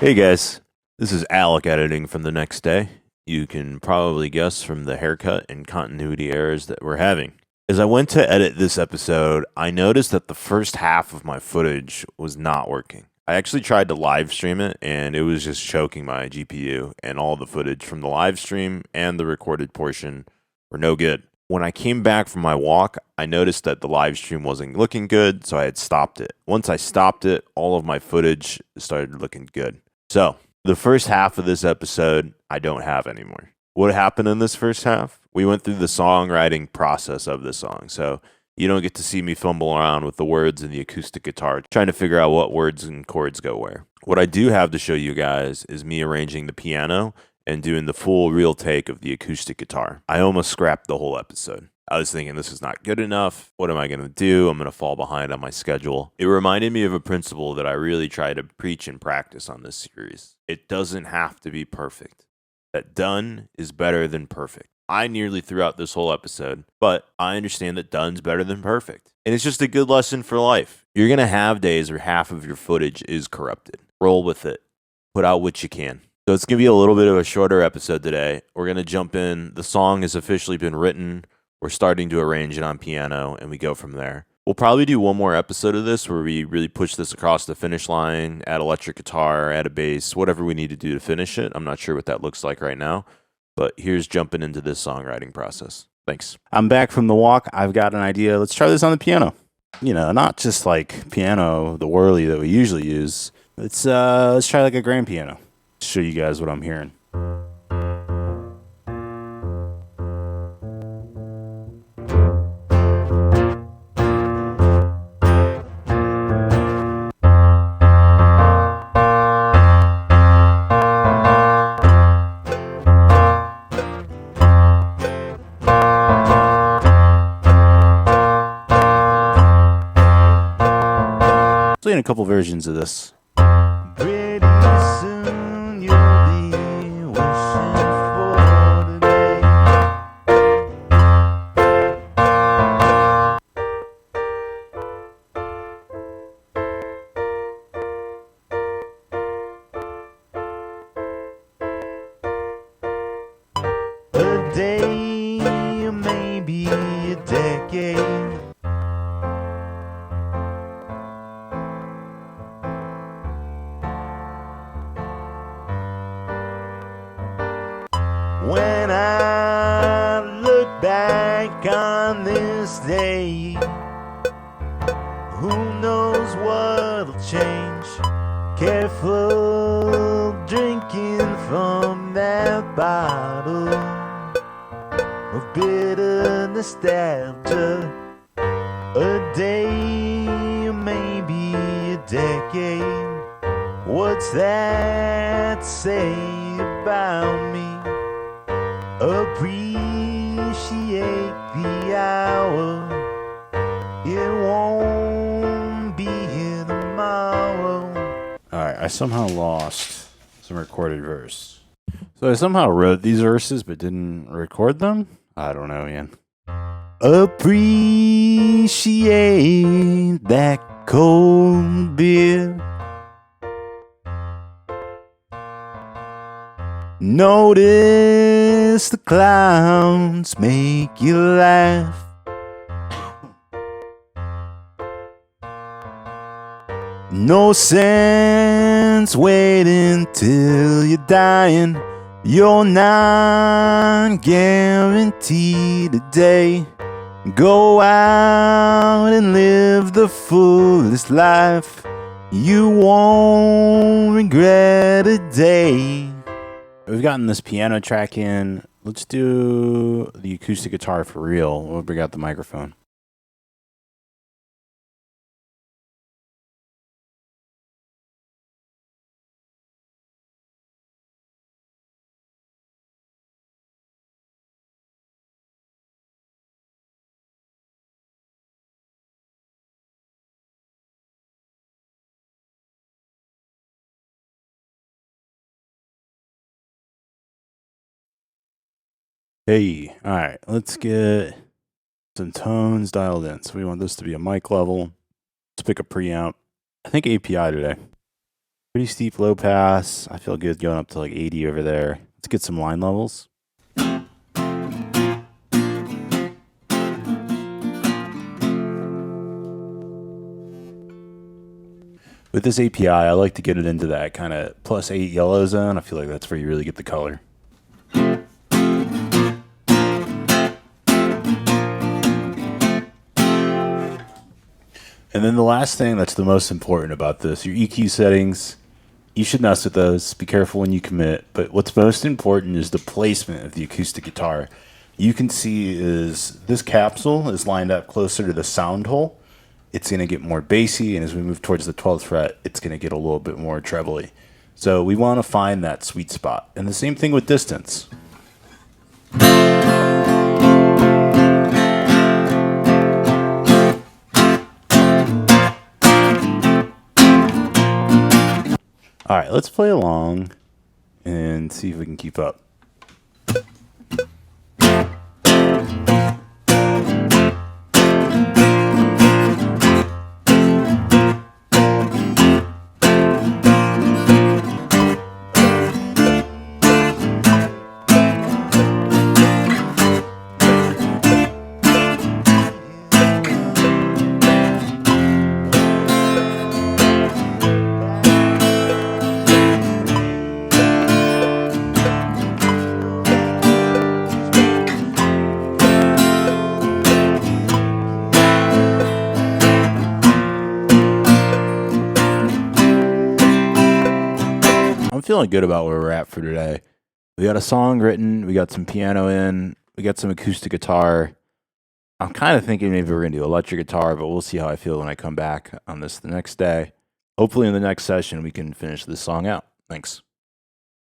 Hey guys, this is Alec editing from the next day. You can probably guess from the haircut and continuity errors that we're having. As I went to edit this episode, I noticed that the first half of my footage was not working. I actually tried to live stream it and it was just choking my GPU, and all the footage from the live stream and the recorded portion were no good. When I came back from my walk, I noticed that the live stream wasn't looking good, so I had stopped it. Once I stopped it, all of my footage started looking good. So, the first half of this episode, I don't have anymore. What happened in this first half? We went through the songwriting process of the song. So, you don't get to see me fumble around with the words and the acoustic guitar, trying to figure out what words and chords go where. What I do have to show you guys is me arranging the piano and doing the full real take of the acoustic guitar. I almost scrapped the whole episode. I was thinking this is not good enough. What am I going to do? I'm going to fall behind on my schedule. It reminded me of a principle that I really try to preach and practice on this series. It doesn't have to be perfect. That done is better than perfect. I nearly threw out this whole episode, but I understand that done's better than perfect. And it's just a good lesson for life. You're going to have days where half of your footage is corrupted. Roll with it. Put out what you can. So it's going to be a little bit of a shorter episode today. We're going to jump in. The song has officially been written. We're starting to arrange it on piano, and we go from there. We'll probably do one more episode of this where we really push this across the finish line, add electric guitar, add a bass, whatever we need to do to finish it. I'm not sure what that looks like right now, but here's jumping into this songwriting process. Thanks. I'm back from the walk. I've got an idea. Let's try this on the piano. You know, not just like piano, the whirly that we usually use. Let's try like a grand piano. Show you guys what I'm hearing. Playing a couple versions of this. Pretty soon you'll be wishing for today. A day, maybe a decade. When I look back on this day, who knows what'll change? Careful drinking from that bottle of bitter nostalgia. A day, maybe a decade. What's that say about me? Appreciate the hour. It won't be here tomorrow. Alright, I somehow lost some recorded verse. So I somehow wrote these verses but didn't record them? I don't know, Ian. Appreciate that cold beer. Notice the clowns make you laugh. No sense waiting till you're dying. You're not guaranteed a day. Go out and live the fullest life. You won't regret a day. We've gotten this piano track in. Let's do the acoustic guitar for real. We'll bring out the microphone. Hey, all right, let's get some tones dialed in. So we want this to be a mic level. Let's pick a preamp. I think API today. Pretty steep low pass. I feel good going up to like 80 over there. Let's get some line levels. With this API, I like to get it into that kind of +8 yellow zone. I feel like that's where you really get the color. And then the last thing that's the most important about this, your EQ settings, you should mess with those. Be careful when you commit. But what's most important is the placement of the acoustic guitar. You can see is this capsule is lined up closer to the sound hole. It's going to get more bassy, and as we move towards the 12th fret, it's going to get a little bit more trebly. So we want to find that sweet spot. And the same thing with distance. All right, let's play along and see if we can keep up. I'm feeling good about where we're at for today. We got a song written, we got some piano in, we got some acoustic guitar. I'm kind of thinking maybe we're going to do electric guitar, but we'll see how I feel when I come back on this the next day. Hopefully in the next session we can finish this song out. Thanks.